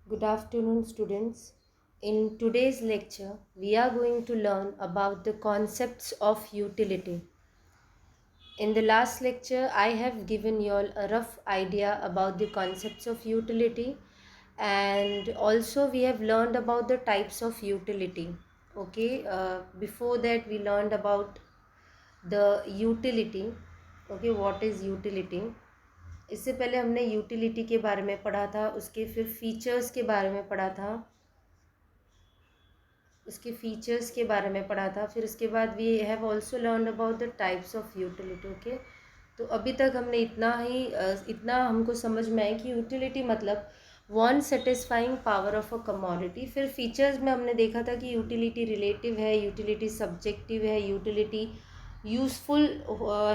Good afternoon, students. In today's lecture, we are going to learn about the concepts of utility. In the last lecture, I have given you all a rough idea about the concepts of utility, and also we have learned about the types of utility. Okay, before that, we learned about the utility. Okay, what is utility? इससे पहले हमने utility के बारे में पढ़ा था, उसके फिर फीचर्स के बारे में पढ़ा था, उसके फीचर्स के बारे में पढ़ा था। फिर उसके बाद we have also learn about the types of utility. Okay, तो अभी तक हमने इतना हमको समझ में आया कि यूटिलिटी मतलब one satisfying power of a commodity. फिर फीचर्स में हमने देखा था कि यूटिलिटी रिलेटिव है, यूटिलिटी सब्जेक्टिव है, यूटिलिटी यूज़फुल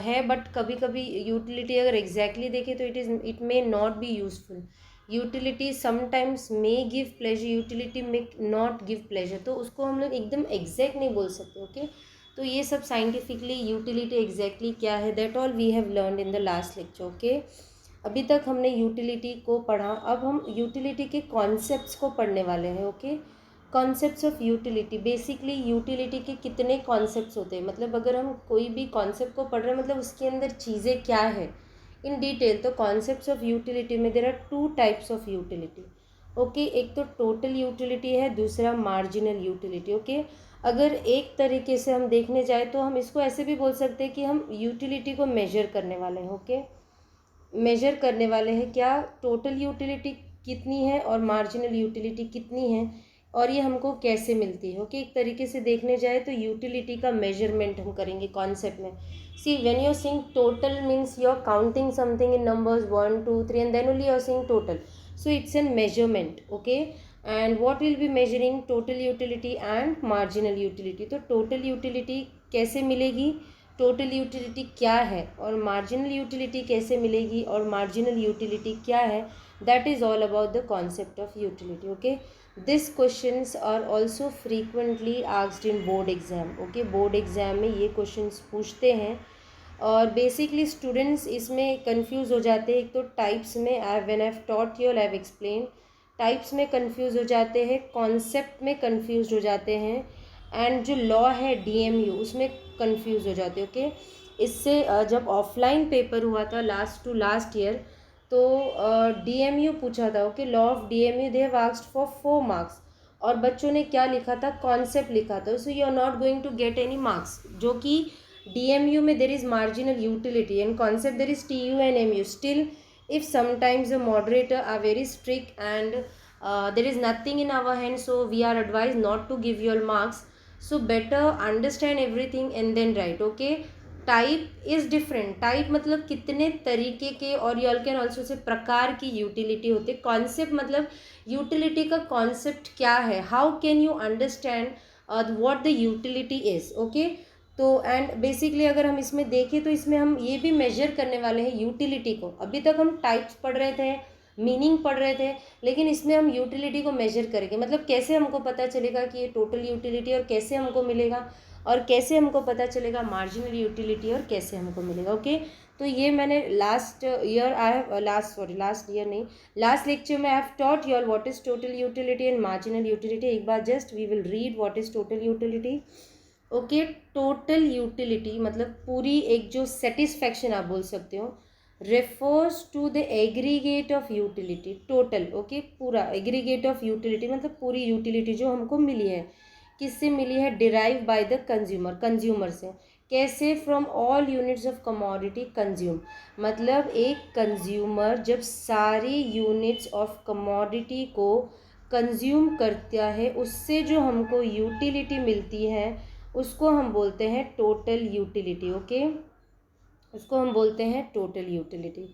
है, बट कभी कभी यूटिलिटी अगर एग्जैक्टली देखें तो it may not be useful. Utility sometimes may give pleasure, utility may not give pleasure, तो उसको हम लोग एकदम एग्जैक्ट नहीं बोल सकते। ओके, तो ये सब साइंटिफिकली यूटिलिटी एग्जैक्टली क्या है, that all we have learn in the last lecture. Okay, अभी तक हमने यूटिलिटी को पढ़ा, अब हम यूटिलिटी के कॉन्सेप्ट्स को पढ़ने वाले हैं। Okay, concepts of utility, basically utility के कितने कॉन्सेप्ट्स होते हैं, मतलब अगर हम कोई भी कॉन्सेप्ट को पढ़ रहे हैं मतलब उसके अंदर चीज़ें क्या है इन डिटेल। तो कॉन्सेप्ट्स ऑफ यूटिलिटी में there are two types of utility. Okay, एक तो टोटल यूटिलिटी है, दूसरा मार्जिनल यूटिलिटी। ओके, अगर एक तरीके से हम देखने जाए तो हम इसको ऐसे भी बोल सकते हैं कि हम यूटिलिटी को मेजर करने वाले हैं। ओके, मेजर करने वाले हैं क्या टोटल यूटिलिटी कितनी है और मार्जिनल यूटिलिटी कितनी है, और ये हमको कैसे मिलती है। ओके, एक तरीके से देखने जाए तो यूटिलिटी का मेजरमेंट हम करेंगे कॉन्सेप्ट में। See when you are saying total means you are counting something in numbers 1 2 3 and then only you are saying total, so it's an measurement. Okay, and what will be measuring total utility and marginal utility. तो total utility कैसे मिलेगी, total utility क्या है, और marginal utility कैसे मिलेगी और marginal utility क्या है, that is all about the concept of utility. Okay, this questions are also frequently asked in board exam. Okay, board exam में ये क्वेश्चंस पूछते हैं और बेसिकली स्टूडेंट्स इसमें कंफ्यूज हो जाते हैं। एक तो टाइप्स में when I have taught you I have explain, types में कंफ्यूज हो जाते हैं, कॉन्सेप्ट में कंफ्यूज हो जाते हैं, एंड जो लॉ है डीएमयू उसमें कंफ्यूज हो जाते हैं। ओके, इससे जब ऑफलाइन पेपर हुआ था लास्ट टू लास्ट ईयर, तो डीएमयू पूछा था। Okay, law of DMU they have asked for 4 marks, और बच्चों ने क्या लिखा था, कॉन्सेप्ट लिखा था। So you are not going to get any marks, जो कि डीएमयू में there is marginal utility and concept there is TU and MU. Still if sometimes the moderator are very strict and there is nothing in our hands, so we are advised not to give your marks, so better understand everything and then write. Okay, type is different, type मतलब कितने तरीके के, और you can also say प्रकार की utility होती है। Concept मतलब यूटिलिटी का कॉन्सेप्ट क्या है, how can you understand what the utility is. Okay, तो एंड बेसिकली अगर हम इसमें देखें तो इसमें हम ये भी मेजर करने वाले हैं यूटिलिटी को। अभी तक हम टाइप्स पढ़ रहे थे, मीनिंग पढ़ रहे थे, लेकिन इसमें हम यूटिलिटी को मेजर करेंगे, मतलब कैसे हमको पता चलेगा कि ये टोटल यूटिलिटी और कैसे हमको मिलेगा, और कैसे हमको पता चलेगा मार्जिनल यूटिलिटी और कैसे हमको मिलेगा। ओके, तो ये मैंने लास्ट ईयर नहीं, लास्ट लेक्चर में I have taught you all what is total utility and marginal utility. एक बार just we will read what is total utility. Okay, total utility मतलब पूरी एक जो सेटिस्फैक्शन आप बोल सकते हो, refers to the aggregate of utility. Total, okay, पूरा एग्रीगेट ऑफ यूटिलिटी मतलब पूरी यूटिलिटी जो हमको मिली है, किससे मिली है, derive by the consumer, consumer से। कैसे, from all units of commodity consume, मतलब एक कंज्यूमर जब सारी यूनिट्स ऑफ कमोडिटी को कंज्यूम करता है, उससे जो हमको यूटिलिटी मिलती है उसको हम बोलते हैं टोटल यूटिलिटी। ओके, उसको हम बोलते हैं टोटल यूटिलिटी।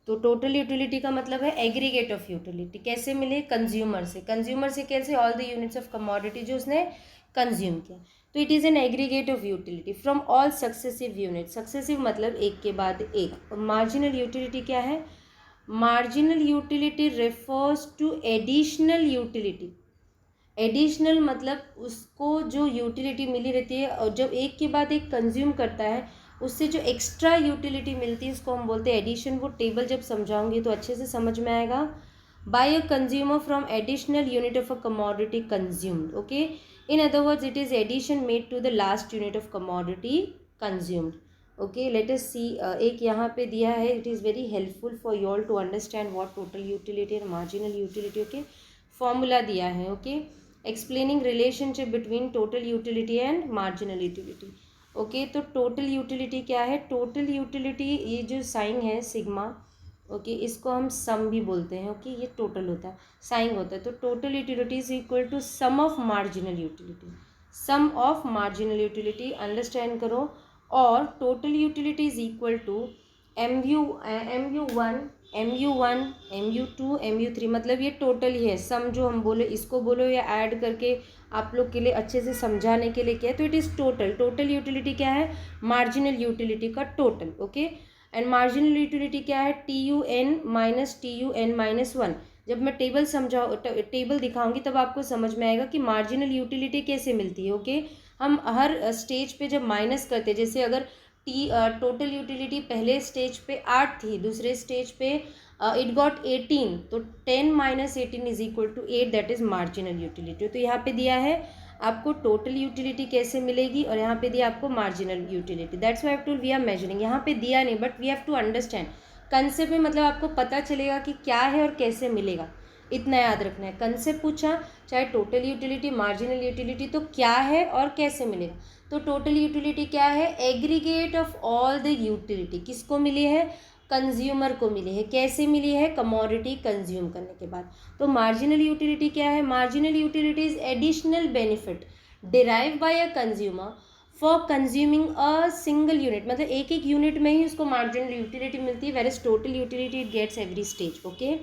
तो टोटल यूटिलिटी का मतलब है एग्रीगेट ऑफ यूटिलिटी। कैसे मिले, कंज्यूमर से, कंज्यूमर से कैसे, all the units of commodity जो उसने कंज्यूम किया। तो it is an aggregate of utility from all successive unit. Successive मतलब एक के बाद एक। मार्जिनल यूटिलिटी क्या है, marginal utility refers to additional utility. Additional मतलब उसको जो यूटिलिटी मिली रहती है और जब एक के बाद एक कंज्यूम करता है उससे जो एक्स्ट्रा यूटिलिटी मिलती है उसको हम बोलते हैं एडिशन। वो टेबल जब समझाऊंगी तो अच्छे से समझ में आएगा। by a consumer from additional unit of a commodity consumed. Okay, in other words, it is addition made to the last unit of commodity consumed. Okay, let us see. एक यहाँ पे दिया है, it is very helpful for you all to understand what total utility and marginal utility. Okay, formula दिया है. Okay, explaining relationship between total utility and marginal utility. Okay, तो total utility क्या है? टोटल यूटिलिटी, ये जो sign है sigma, okay, इसको हम सम भी बोलते हैं. ओके, ये टोटल होता है, साइन होता है. तो total utility is equal to sum of marginal utility. Sum of marginal utility understand करो. और total utility is equal to MU1, MU2, MU3, मतलब ये टोटल ही है. सम जो हम बोले इसको बोलो या ऐड करके आप लोग के लिए अच्छे से समझाने के लिए क्या है, तो it is total. Total utility क्या है? मार्जिनल यूटिलिटी का total. Okay, and marginal utility क्या है? TUN minus TUN minus 1. जब मैं टेबल दिखाऊंगी तब आपको समझ में आएगा कि मार्जिनल यूटिलिटी कैसे मिलती है. ओके, हम हर स्टेज पे जब माइनस करते हैं, जैसे अगर टोटल यूटिलिटी पहले स्टेज पे 8 थी, दूसरे स्टेज पे इट गॉट 18, तो 10 minus 18 is equal to 8, that is marginal utility. तो यहाँ पे दिया है आपको टोटल यूटिलिटी कैसे मिलेगी, और यहाँ पे दिया आपको marginal utility. That's why to we are measuring. यहाँ पे दिया नहीं, but we have to understand concept में, मतलब आपको पता चलेगा कि क्या है और कैसे मिलेगा, इतना याद रखना है. कंसेप्ट पूछा, चाहे टोटल यूटिलिटी, मार्जिनल यूटिलिटी, तो क्या है और कैसे मिलेगा. तो टोटल यूटिलिटी क्या है? Aggregate of all the utility. किसको मिली है? कंज्यूमर को मिली है. कैसे मिली है? कमोडिटी कंज्यूम करने के बाद. तो मार्जिनल यूटिलिटी क्या है? Marginal utility is additional benefit derive by a consumer for consuming a single unit. मतलब एक एक यूनिट में ही उसको मार्जिनल यूटिलिटी मिलती है, where is total utility it gets every stage. Okay,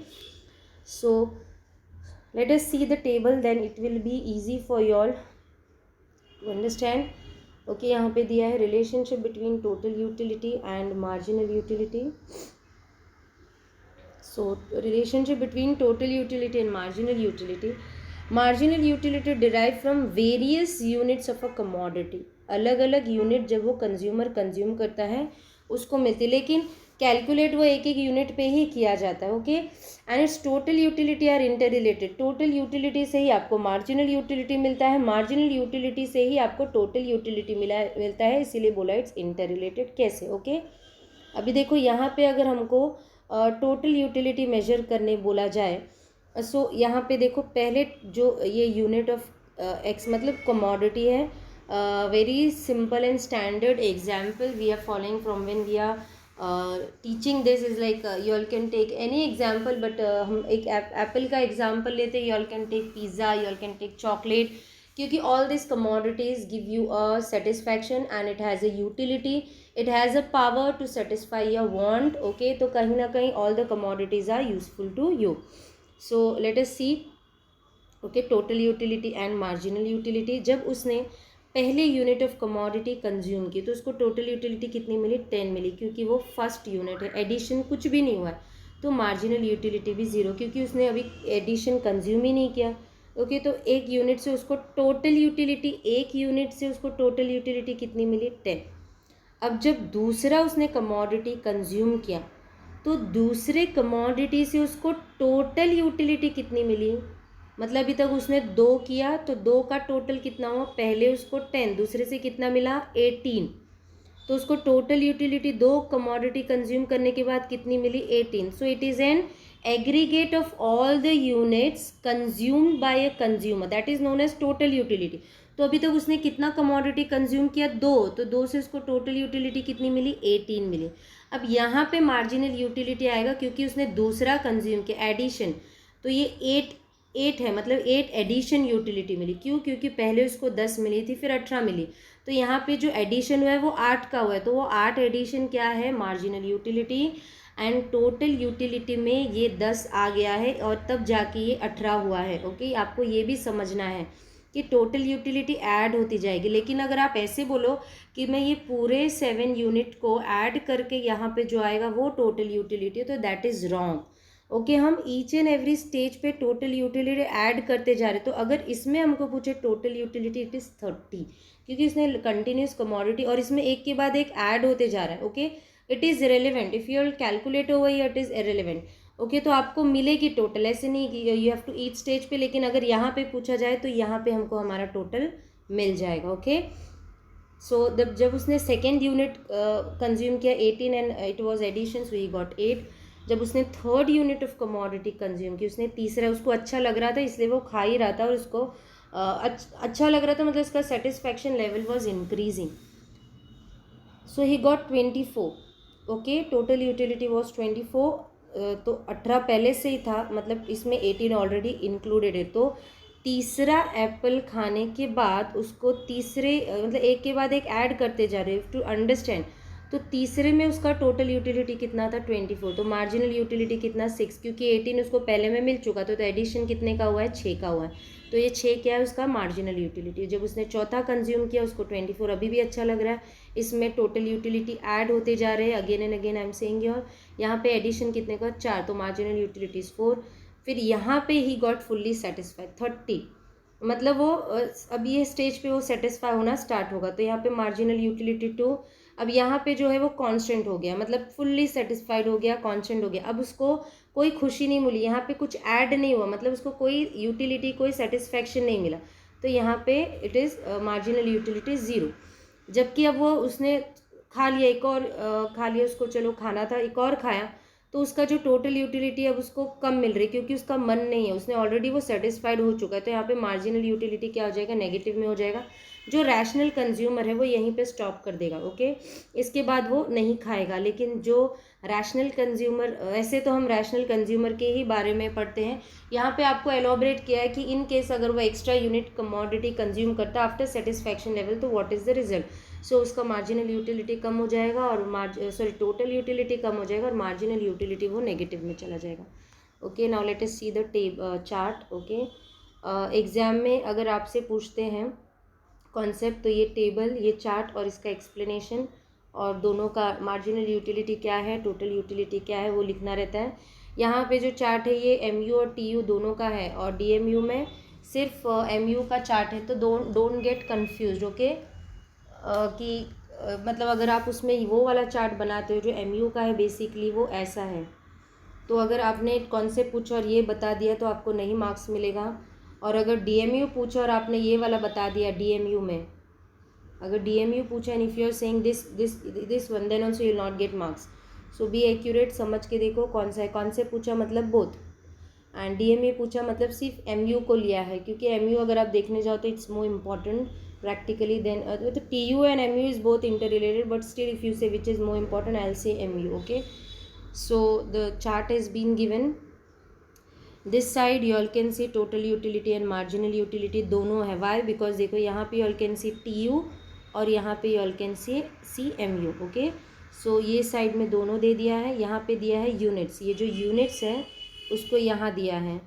so let us see the table, then it will be easy for you all to understand. Okay, यहाँ पे दिया है relationship between total utility and marginal utility. So relationship between total utility and marginal utility. Marginal utility derived from various units of a commodity. अलग अलग unit जब वो consumer consume करता है उसको मिलती है, लेकिन कैलकुलेट वो एक एक यूनिट पे ही किया जाता है. Okay, and it's total utility are interrelated. Total utility से ही आपको मार्जिनल यूटिलिटी मिलता है, मार्जिनल यूटिलिटी से ही आपको टोटल यूटिलिटी मिलता है, इसीलिए बोला इट्स इंटर रिलेटेड. कैसे? ओके, अभी देखो यहाँ पे अगर हमको टोटल यूटिलिटी मेजर करने बोला जाए, सो यहाँ पे देखो पहले जो ये यूनिट ऑफ एक्स मतलब कमोडिटी है. Very simple and standard example we are following from when we are teaching this is like you all can take any example, but हम एक एप्पल का एग्जाम्पल लेते हैं. You all can take pizza, you all can take chocolate, क्योंकि all this commodities give you a satisfaction and it has a utility, it has a power to satisfy your want. Okay, तो कहीं ना कहीं all the commodities are useful to you. So let us see. Okay, total utility and marginal utility. जब उसने पहले unit of commodity consume की तो उसको टोटल यूटिलिटी कितनी मिली? 10 मिली, क्योंकि वो फर्स्ट यूनिट है, एडिशन कुछ भी नहीं हुआ है. तो मार्जिनल यूटिलिटी भी 0, क्योंकि उसने अभी एडिशन कंज्यूम ही नहीं किया. ओके, तो एक यूनिट से उसको टोटल यूटिलिटी, एक यूनिट से उसको टोटल यूटिलिटी कितनी मिली? 10. अब जब दूसरा उसने कमोडिटी कंज्यूम किया तो दूसरे कमोडिटी से उसको टोटल यूटिलिटी कितनी मिली? मतलब अभी तक उसने 2 किया तो 2 का टोटल कितना हुआ? पहले उसको 10, दूसरे से कितना मिला? 18. तो उसको टोटल यूटिलिटी 2 कमोडिटी कंज्यूम करने के बाद कितनी मिली? 18. So it is an aggregate of all the units consumed by a consumer, that is known as total utility. तो अभी तक उसने कितना कमोडिटी कंज्यूम किया? 2. तो 2 से उसको टोटल यूटिलिटी कितनी मिली? 18 मिली. अब यहाँ पे मार्जिनल यूटिलिटी आएगा क्योंकि उसने दूसरा कंज्यूम किया, एडिशन. तो ये 8 है, मतलब 8 एडिशन यूटिलिटी मिली. क्यों? क्योंकि पहले उसको 10 मिली थी, फिर 18 मिली. तो यहाँ पे जो एडिशन हुआ है वो 8 का हुआ है, तो वो 8 एडिशन क्या है? Marginal utility. And total utility में ये 10 आ गया है और तब जाके ये 18 हुआ है. ओके, आपको ये भी समझना है कि टोटल यूटिलिटी ऐड होती जाएगी. लेकिन अगर आप ऐसे बोलो कि मैं ये पूरे 7 यूनिट को ऐड करके यहाँ पे जो आएगा वो टोटल यूटिलिटी, तो दैट इज़ रॉन्ग. ओके, हम ईच एंड एवरी स्टेज पे टोटल यूटिलिटी ऐड करते जा रहे. तो अगर इसमें हमको पूछे टोटल यूटिलिटी, इट इज़ 30, क्योंकि इसने कंटिन्यूस कमोडिटी और इसमें एक के बाद एक ऐड होते जा रहा है. Okay, it is irrelevant. If you calculate over here, it is irrelevant. Okay. तो आपको मिलेगी टोटल, ऐसे नहीं कि you have to each stage पे, लेकिन अगर यहाँ पे पूछा जाए तो यहाँ पे हमको हमारा टोटल मिल जाएगा। ओके। सो जब उसने सेकेंड यूनिट कंज्यूम किया 18 and it was addition, so he got 8। जब उसने third unit of commodity consume की, उसने तीसरा, उसको अच्छा लग रहा था इसलिए वो खा ही रहा था, और उसको अच्छा लग रहा था, मतलब इसका satisfaction level was increasing. So he got 24। Okay, total utility was 24। तो 18 पहले से ही था, मतलब इसमें 18 ऑलरेडी इंक्लूडेड है। तो तीसरा एप्पल खाने के बाद उसको तीसरे मतलब एक के बाद एक ऐड करते जा रहे हैं टू अंडरस्टैंड। तो तीसरे में उसका टोटल यूटिलिटी कितना था 24, तो मार्जिनल यूटिलिटी कितना 6, क्योंकि 18 उसको पहले में मिल चुका था, तो एडिशन कितने का हुआ है 6 का हुआ है। तो ये 6 क्या है उसका मार्जिनल यूटिलिटी। जब उसने चौथा कंज्यूम किया उसको 24 अभी भी अच्छा लग रहा है, इसमें टोटल यूटिलिटी ऐड होते जा रहे हैं, again and again I am saying your. यहाँ पे एडिशन कितने का 4, तो मार्जिनल यूटिलिटी इज 4। फिर यहाँ पे ही गॉट फुल्ली सेटिस्फाइड 30, मतलब वो अब ये स्टेज पे वो सेटिस्फाई होना स्टार्ट होगा। तो यहाँ पे मार्जिनल यूटिलिटी 2, अब यहाँ पे जो है वो कांस्टेंट हो गया, मतलब फुल्ली सेटिस्फाइड हो गया, कांस्टेंट हो गया। अब उसको कोई खुशी नहीं मिली, यहाँ पे कुछ ऐड नहीं हुआ, मतलब उसको कोई यूटिलिटी कोई सेटिस्फैक्शन नहीं मिला, तो यहाँ पे इट इज़ मार्जिनल यूटिलिटी 0। जबकि अब वो उसने खा लिया, एक और खा लिया, उसको चलो खाना था, एक और खाया, तो उसका जो टोटल यूटिलिटी अब उसको कम मिल रही, क्योंकि उसका मन नहीं है, उसने ऑलरेडी वो सेटिस्फाइड हो चुका है। तो यहाँ पे मार्जिनल यूटिलिटी क्या हो जाएगा, नेगेटिव में हो जाएगा। जो रैशनल कंज्यूमर है वो यहीं पे स्टॉप कर देगा। ओके, इसके बाद वो नहीं खाएगा। लेकिन जो रैशनल कंज्यूमर, ऐसे तो हम रैशनल कंज्यूमर के ही बारे में पढ़ते हैं, यहाँ पे आपको एलोबरेट किया है कि इन केस अगर वो एक्स्ट्रा यूनिट कमोडिटी कंज्यूम करता आफ्टर सेटिस्फैक्शन लेवल, तो व्हाट इज़ द रिजल्ट। सो उसका मार्जिनल यूटिलिटी कम हो जाएगा, और टोटल यूटिलिटी कम हो जाएगा, और मार्जिनल यूटिलिटी वो नेगेटिव में चला जाएगा। Okay, now let us see the chart. Okay, exam में अगर आपसे पूछते हैं कॉन्सेप्ट, तो ये टेबल, ये चार्ट और इसका एक्सप्लेनेशन, और दोनों का मार्जिनल यूटिलिटी क्या है, टोटल यूटिलिटी क्या है, वो लिखना रहता है। यहाँ पे जो चार्ट है ये MU और TU दोनों का है, और DMU में सिर्फ MU का चार्ट है। तो डोंट गेट कन्फ्यूज। ओके, कि मतलब अगर आप उसमें वो वाला चार्ट बनाते हो जो MU का है, बेसिकली वो ऐसा है। तो अगर आपने कॉन्सेप्ट पूछा और ये बता दिया तो आपको नहीं मार्क्स मिलेगा, और अगर DMU पूछा और आपने ये वाला बता दिया DMU में, अगर DMU पूछा and if you are saying this one, then also you will not get marks. So be accurate, समझ के देखो कौन सा है। कॉन्सेप्ट पूछा मतलब बोथ, एंड DMU पूछा मतलब सिर्फ MU को लिया है, क्योंकि MU अगर आप देखने जाओ तो it's more important practically then तो TU and MU is both interrelated, but still if you say which is more important, I'll say MU. Okay, so the chart has been given. This side you all can see total utility and marginal utility दोनों है। Why? Because देखो यहाँ पे you all can see TU और यहाँ पे you all can see MU. Okay, so ये side में दोनों दे दिया है, यहाँ पे दिया है यूनिट्स, ये जो यूनिट्स है उसको यहाँ दिया है।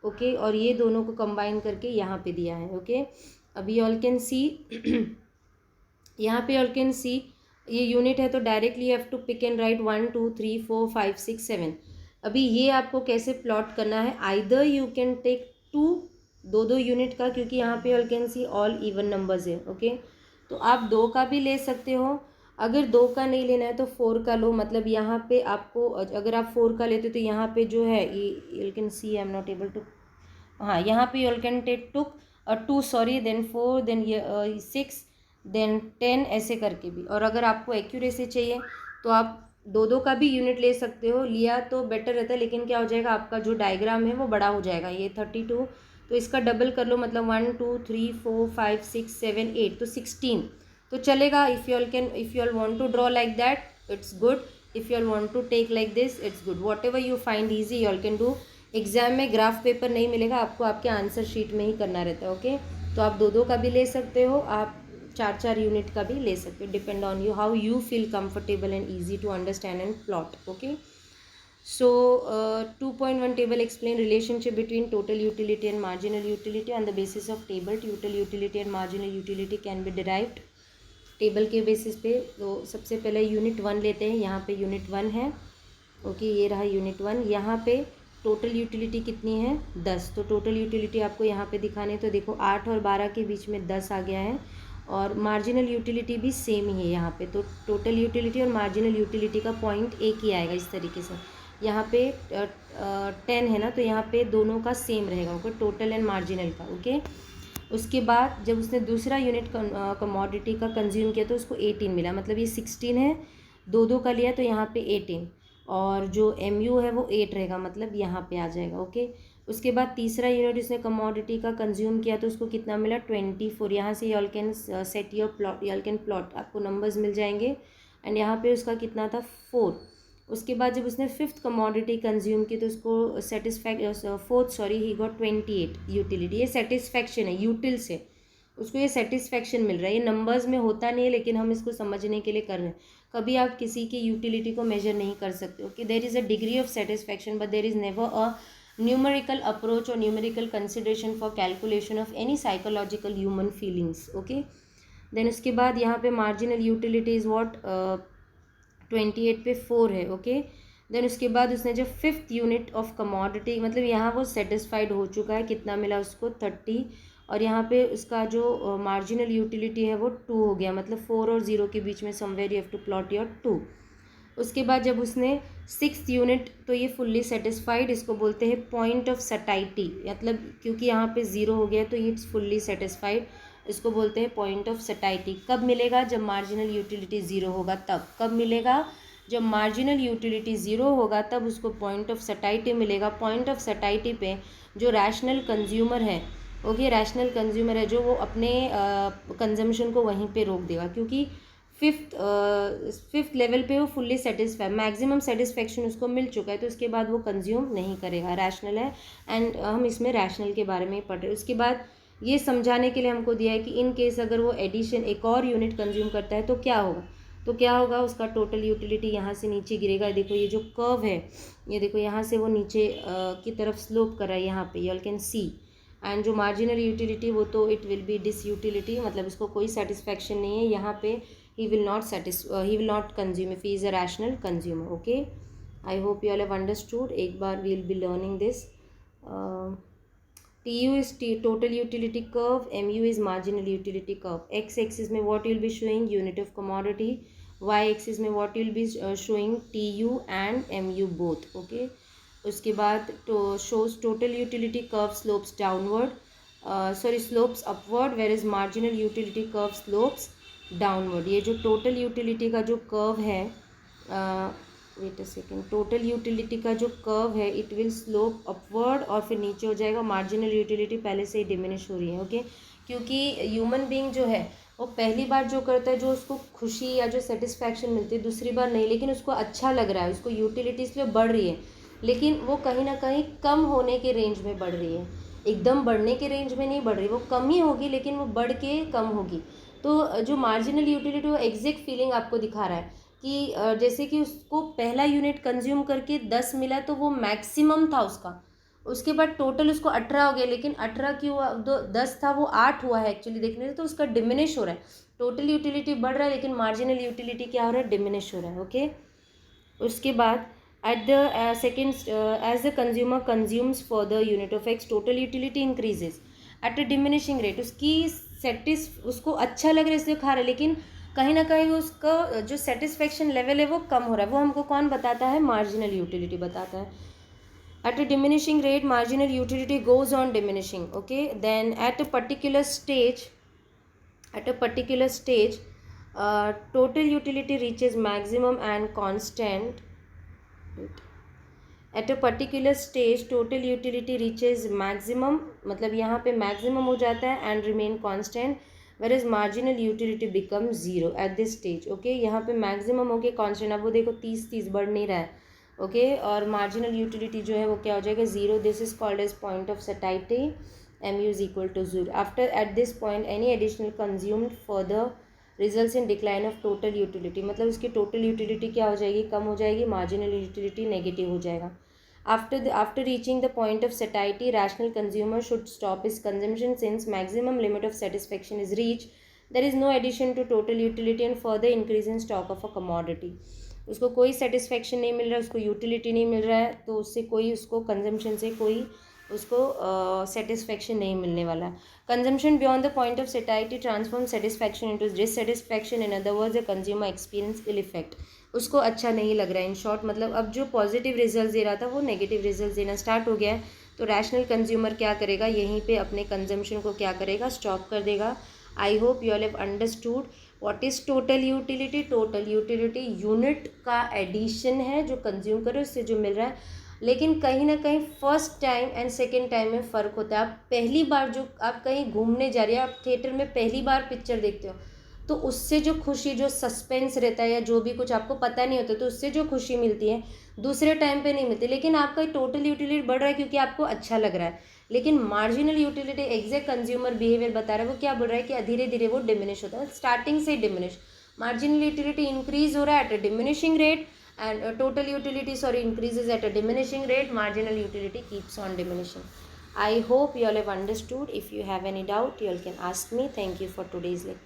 ओके, और ये दोनों को कंबाइन करके यहाँ पे दिया है। ओके, अभी ऑल कैन सी यहाँ पे ऑल कैन सी ये यूनिट है, तो directly have to pick and write 1 2 3 4 5 6 7। अभी ये आपको कैसे प्लॉट करना है, आइदर यू कैन टेक दो यूनिट का, क्योंकि यहाँ पे all can see all even numbers है। ओके, तो आप 2 का भी ले सकते हो, अगर 2 का नहीं लेना है तो 4 का लो। मतलब यहाँ पे आपको अगर आप 4 का लेते हो तो यहाँ पे जो है you can see, I am not able to, हाँ यहाँ पे you can take two sorry, then 4, then 6, then 10, ऐसे करके भी। और अगर आपको एक्यूरेसी चाहिए तो आप 2 का भी यूनिट ले सकते हो, लिया तो बेटर रहता है, लेकिन क्या हो जाएगा आपका जो डायग्राम है वो बड़ा हो जाएगा। ये 32, तो इसका डबल कर लो, मतलब 1 2 3 4 5 6 7 8, तो 16 तो चलेगा। If you all want to draw like that it's good, if you all want to take like this it's good, whatever you find easy you all can do. Exam में graph paper नहीं मिलेगा आपको, आपके answer sheet में ही करना रहता है। Okay, तो आप 2 का भी ले सकते हो, आप 4 यूनिट का भी ले सकते हो, depend on you how you feel comfortable and easy to understand and plot. Okay, so 2.1 table explain relationship between total utility and marginal utility on the basis of table. Total utility and marginal utility can be derived table के basis पे। तो सबसे पहले unit 1 लेते हैं, यहाँ पे unit 1 है। ओके, ये रहा यूनिट 1। यहाँ पे टोटल यूटिलिटी कितनी है 10, तो टोटल यूटिलिटी आपको यहाँ पे दिखाने, तो देखो 8 और 12 के बीच में 10 आ गया है, और मार्जिनल यूटिलिटी भी सेम ही है यहाँ पे। तो टोटल यूटिलिटी और मार्जिनल यूटिलिटी का पॉइंट एक ही आएगा इस तरीके से। यहाँ पे 10 है ना, तो यहाँ पे दोनों का सेम रहेगा, ओके, टोटल एंड मार्जिनल का, ओके। उसके बाद जब उसने दूसरा यूनिट कमोडिटी का कंज्यूम किया तो उसको 18 मिला, मतलब ये 16 है, दो का लिया तो यहाँ पे 18, और जो MU है वो 8 रहेगा, मतलब यहाँ पे आ जाएगा, ओके। उसके बाद तीसरा यूनिट उसने कमोडिटी का कंज्यूम किया तो उसको कितना मिला 24। यहाँ से y'all can set your plot, y'all can plot, आपको नंबर्स मिल जाएंगे। एंड यहाँ पे उसका कितना था 4। उसके बाद जब उसने फिफ्थ कमोडिटी कंज्यूम की तो उसको ही गॉट 28 यूटिलिटी। ये सेटिस्फैक्शन है, यूटिल से उसको ये सेटिस्फैक्शन मिल रहा है। ये नंबर्स में होता नहीं है, लेकिन हम इसको समझने के लिए कर रहे हैं। कभी आप किसी की यूटिलिटी को मेजर नहीं कर सकते, okay. There is a degree of satisfaction but there is never a numerical approach और numerical consideration for calculation of any psychological human feelings, okay. Then उसके बाद यहाँ पे मार्जिनल यूटिलिटी इज़ वॉट 28 पे 4 है, ओके। देन उसके बाद उसने जब फिफ्थ यूनिट ऑफ कमोडिटी, मतलब यहाँ वो सेटिस्फाइड हो चुका है, कितना मिला उसको 30, और यहाँ पे उसका जो मार्जिनल यूटिलिटी है वो 2 हो गया, मतलब 4 और 0 के बीच में somewhere you have to plot your 2। उसके बाद जब उसने सिक्स यूनिट, तो ये फुल्ली सेटिस्फाइड, इसको बोलते हैं पॉइंट ऑफ सटाइटी, मतलब क्योंकि यहाँ पे 0 हो गया तो इट्स फुल्ली सेटिस्फाइड, इसको बोलते हैं पॉइंट ऑफ सटाइटी। कब मिलेगा? जब मार्जिनल यूटिलिटी 0 होगा तब। कब मिलेगा? जब मार्जिनल यूटिलिटी 0 होगा तब उसको पॉइंट ऑफ सटाइटी मिलेगा। पॉइंट ऑफ सटाइटी पे जो रैशनल कंज्यूमर है, ओके, रैशनल कंज्यूमर है जो, वो अपने कंजम्पशन को वहीं पे रोक देगा, क्योंकि फिफ्थ लेवल पे वो फुल्ली सेटिस्फाई, मैक्सिमम सेटिस्फेक्शन उसको मिल चुका है, तो उसके बाद वो कंज्यूम नहीं करेगा, रैशनल है। एंड हम इसमें रैशनल के बारे में ही पढ़ रहे हैं। उसके बाद ये समझाने के लिए हमको दिया है कि इन केस अगर वो एडिशन एक और यूनिट कंज्यूम करता है तो क्या होगा, तो क्या होगा, उसका टोटल यूटिलिटी यहाँ से नीचे गिरेगा। देखो ये जो कर्व है, ये देखो यहाँ से वो नीचे की तरफ स्लोप कर रहा है, यहाँ पे यू कैन सी। एंड जो मार्जिनल यूटिलिटी वो तो it will be disutility, मतलब इसको कोई सेटिस्फैक्शन नहीं है यहाँ पे। he will not consume if he is a rational consumer, okay. I hope you all have understood. एक बार we will be learning this. TU is total utility curve, MU is marginal utility curve. X axis में what you will be showing unit of commodity, Y axis में what you will be showing TU and MU both, okay. उसके बाद तो shows total utility curve slopes downward, slopes upward, whereas marginal utility curve slopes downward. ये जो total utility का जो curve है, wait a second, total utility का जो कर्व है इट विल स्लोप अपवर्ड और फिर नीचे हो जाएगा। मार्जिनल यूटिलिटी पहले से ही डिमिनिश हो रही है, ओके, क्योंकि ह्यूमन बीइंग जो है वो पहली बार जो करता है, जो उसको खुशी या जो सेटिस्फैक्शन मिलती है, दूसरी बार नहीं, लेकिन उसको अच्छा लग रहा है, उसको यूटिलिटी इसलिए बढ़ रही है, लेकिन वो कहीं ना कहीं कम होने के रेंज में बढ़ रही है, एकदम बढ़ने के रेंज में नहीं बढ़ रही, वो कम ही होगी लेकिन वो बढ़ के कम होगी। तो जो मार्जिनल यूटिलिटी वो एग्जैक्ट फीलिंग आपको दिखा रहा है कि जैसे कि उसको पहला यूनिट कंज्यूम करके 10 मिला तो वो मैक्सिमम था उसका, उसके बाद टोटल उसको 18 हो गया, लेकिन 18 क्यों हुआ, 10 था वो 8 हुआ है एक्चुअली देखने से, तो उसका डिमिनिश हो रहा है। टोटल यूटिलिटी बढ़ रहा है लेकिन मार्जिनल यूटिलिटी क्या हो रहा है, डिमिनिश हो रहा है, ओके। उसके बाद at the second as the consumer consumes further unit of x, total utility increases at a diminishing rate। उसको अच्छा लग रहा है इसलिए खा रहा है, लेकिन कहीं ना कहीं उसका जो सेटिस्फेक्शन लेवल है वो कम हो रहा है। वो हमको कौन बताता है? मार्जिनल यूटिलिटी बताता है। at a diminishing rate marginal utility goes on diminishing, okay. Then at a particular stage total utility reaches maximum and constant। At a particular stage total utility reaches maximum, मतलब यहाँ पे maximum हो जाता है and remain constant, where is marginal utility become zero at this stage, okay. यहाँ पे maximum हो गया कांस्टेंट, अब वो देखो 30 बढ़ नहीं रहा है, ओके, और मार्जिनल यूटिलिटी जो है वो क्या हो जाएगा, zero. This is called as point of satiety, MU is equal to zero. After at this point any additional consumed further results in decline of total utility, मतलब उसकी टोटल यूटिलिटी क्या हो जाएगी, कम हो जाएगी, मार्जिनल यूटिलिटी नेगेटिव हो जाएगा। After reaching the point of satiety, rational consumer should stop his consumption since maximum limit of satisfaction is reached. There is no addition to total utility and further increase in stock of a commodity. उसको कोई satisfaction नहीं मिल रहा है, उसको utility नहीं मिल रहा है, तो उससे कोई उसको कंजम्पशन से कोई उसको सेटिस्फेक्शन नहीं मिलने वाला। Consumption beyond the point of satiety transform satisfaction into dissatisfaction, in other words the consumer experience ill effect. उसको अच्छा नहीं लग रहा है। इन शॉर्ट मतलब अब जो पॉजिटिव रिजल्ट दे रहा था वो नेगेटिव रिजल्ट देना स्टार्ट हो गया है। तो रैशनल कंज्यूमर क्या करेगा, यहीं पे अपने कंजम्पशन को क्या करेगा, स्टॉप कर देगा। I hope you all have understood what is total utility. Total utility unit का एडिशन है जो कंज्यूम करे उससे जो मिल रहा है, लेकिन कहीं ना कहीं first time and second time में फ़र्क होता है। आप पहली बार जो आप कहीं घूमने जा रहे हैं, आप थिएटर में पहली बार पिक्चर देखते हो तो उससे जो खुशी, जो सस्पेंस रहता है या जो भी कुछ आपको पता नहीं होता, तो उससे जो खुशी मिलती है दूसरे टाइम पे नहीं मिलती। लेकिन आपका टोटल यूटिलिटी बढ़ रहा है क्योंकि आपको अच्छा लग रहा है। लेकिन marginal utility exact consumer behaviour बता रहा है, वो क्या बोल रहा है कि धीरे धीरे वो डिमिनिश होता है, स्टार्टिंग से डिमिनिश। मार्जिनल यूटिलिटी इंक्रीज हो रहा है at a diminishing rate and total utility increases at a diminishing rate. Marginal utility keeps on diminishing. I hope you all have understood. If you have any doubt, you all can ask me. Thank you for today's lecture.